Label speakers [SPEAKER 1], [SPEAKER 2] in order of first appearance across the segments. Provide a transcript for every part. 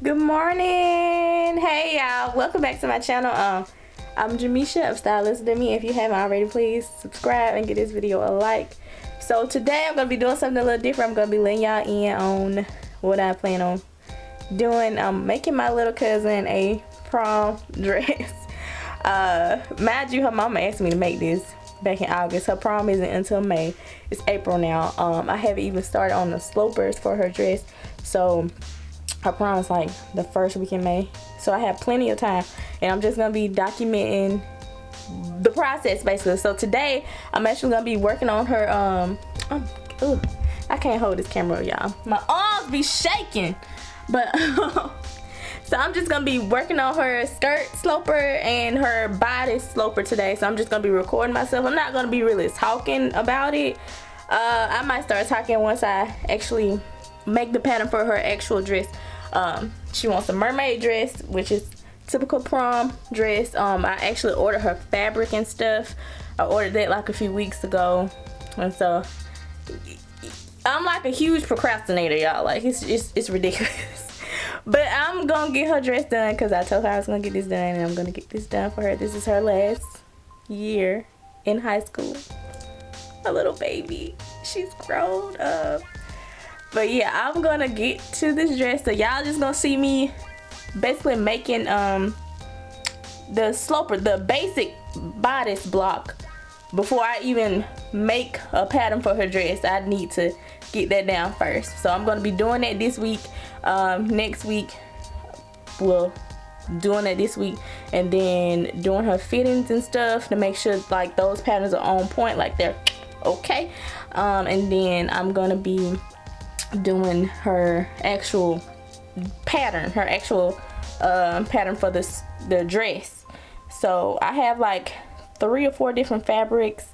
[SPEAKER 1] Good morning. Hey y'all, welcome back to my channel. I'm Jamisha of SLWM. If you haven't already, please subscribe and give this video a like. So today I'm gonna be doing something a little different. I'm gonna be letting y'all in on what I plan on doing. I'm making my little cousin a prom dress. Mind you, her mama asked me to make this back in August. Her prom isn't until May. It's April now. I haven't even started on the slopers for her dress, so her prom is like the first week in May, so I have plenty of time, and I'm just gonna be documenting the process basically. So today I'm actually gonna be working on her I can't hold this camera, y'all, my arms be shaking, but so I'm just gonna be working on her skirt sloper and her bodice sloper today. So I'm just gonna be recording myself. I'm not gonna be really talking about it. I might start talking once I actually make the pattern for her actual dress. She wants a mermaid dress, which is typical prom dress. I actually ordered her fabric and stuff. I ordered that like a few weeks ago, and so I'm like a huge procrastinator, y'all. Like it's ridiculous. But I'm gonna get her dress done because I told her I was gonna get this done, and I'm gonna get this done for her. This is her last year in high school. A little baby. She's grown up. But yeah, I'm gonna get to this dress, so y'all just gonna see me basically making the sloper, the basic bodice block, before I even make a pattern for her dress. I need to get that down first. So I'm gonna be doing that this week. Next week, well, doing it this week, and then doing her fittings and stuff to make sure like those patterns are on point, like they're okay. And then I'm gonna be doing her actual pattern, pattern for the dress. So I have like 3 or 4 different fabrics.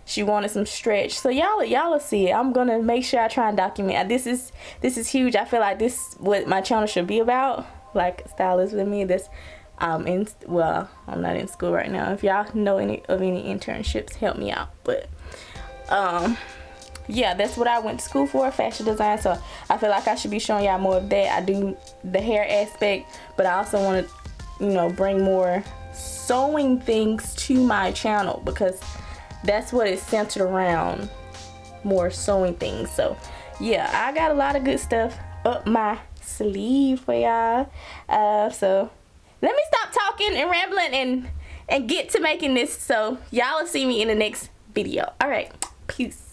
[SPEAKER 1] She wanted some stretch, so y'all will see it. I'm gonna make sure I try and document. This is huge. I feel like this is what my channel should be about, like stylist with me. This well, I'm not in school right now. If y'all know any internships, help me out. But yeah, that's what I went to school for, fashion design. So I feel like I should be showing y'all more of that. I do the hair aspect, but I also want to, you know, bring more sewing things to my channel, because that's what it's centered around, more sewing things. So yeah, I got a lot of good stuff up my sleeve for y'all. So let me stop talking and rambling and get to making this, so y'all will see me in the next video. All right, peace.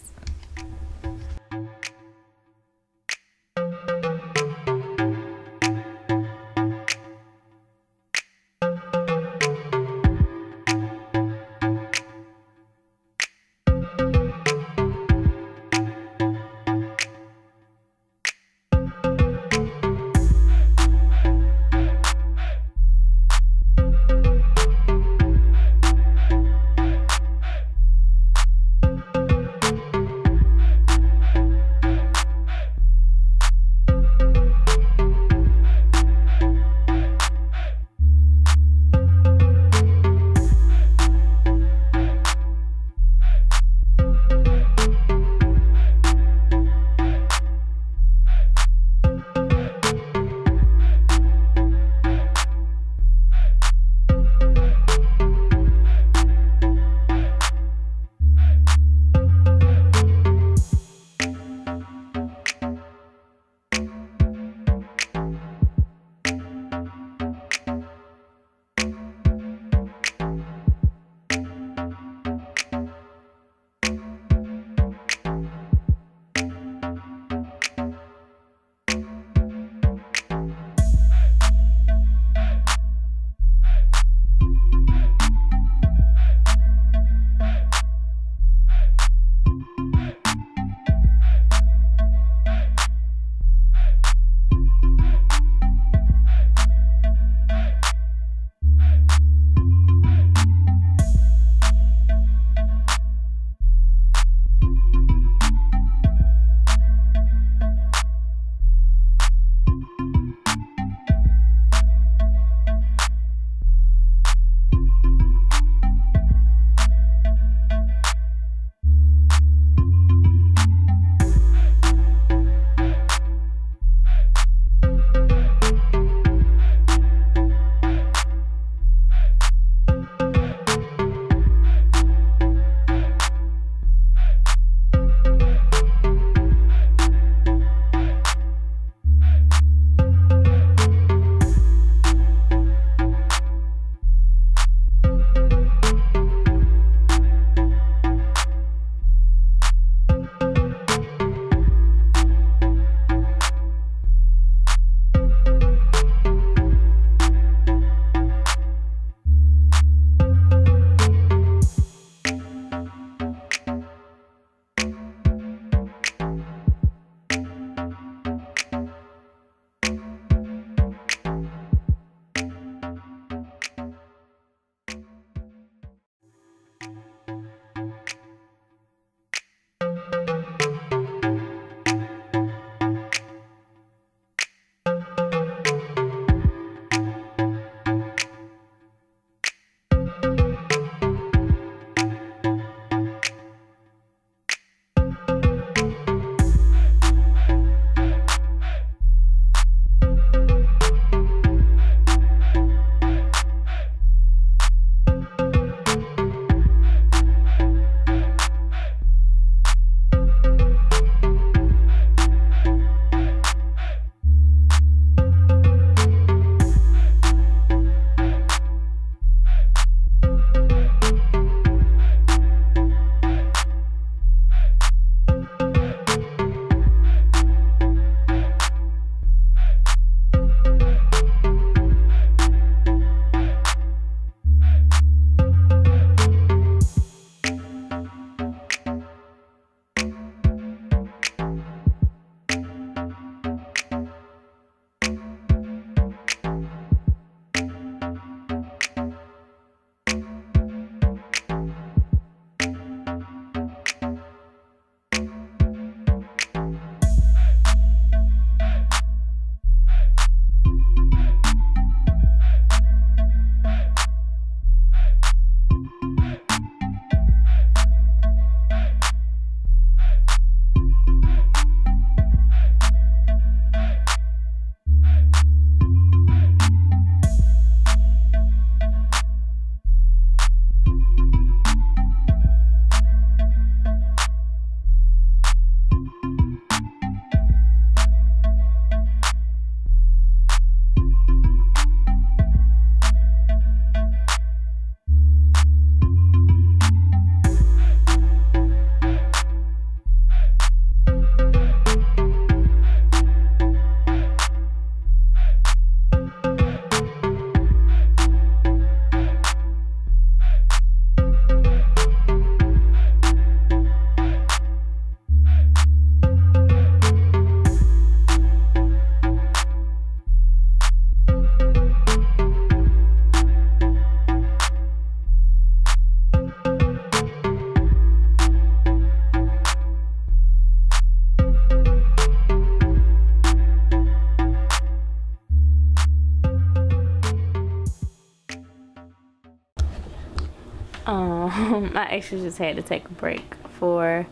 [SPEAKER 1] I actually just had to take a break for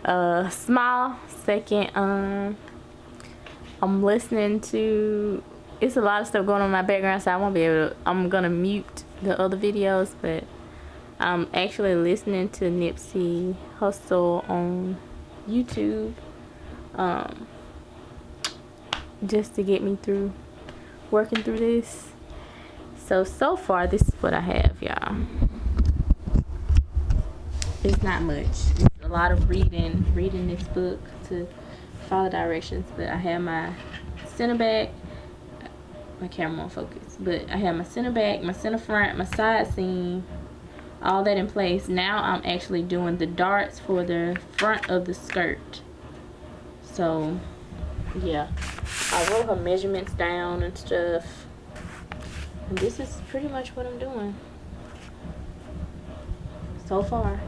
[SPEAKER 1] a small second. I'm listening to, it's a lot of stuff going on in my background, so I won't be able to, I'm gonna mute the other videos, but I'm actually listening to Nipsey Hussle on YouTube, just to get me through working through this. So far this is what I have, y'all. It's not much. It's a lot of reading this book to follow directions, but I have my center back, my camera won't focus, but I have my center back, my center front, my side seam, all that in place. Now I'm actually doing the darts for the front of the skirt. So yeah, I wrote her measurements down and stuff, and this is pretty much what I'm doing so far.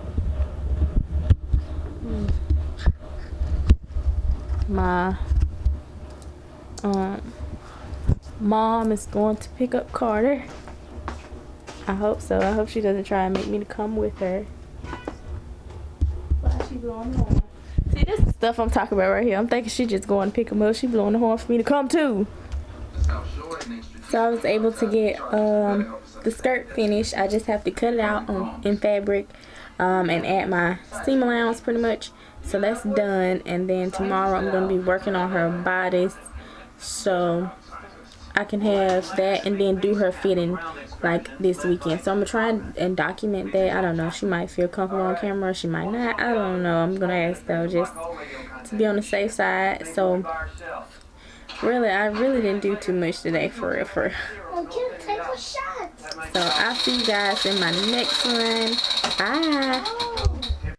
[SPEAKER 1] My mom is going to pick up Carter. I hope so. I hope she doesn't try and make me to come with her. Why she blowing the horn? See, this is the stuff I'm talking about right here. I'm thinking she just going to pick him up. She blowing the horn for me to come too. So I was able to get the skirt finished. I just have to cut it out in fabric and add my seam allowance pretty much. So that's done, and then tomorrow I'm going to be working on her bodice so I can have that and then do her fitting like this weekend. So I'm going to try and document that. I don't know, she might feel comfortable on camera, she might not, I don't know. I'm going to ask though, just to be on the safe side. So really, I really didn't do too much today for real. So I'll see you guys in my next one. Bye.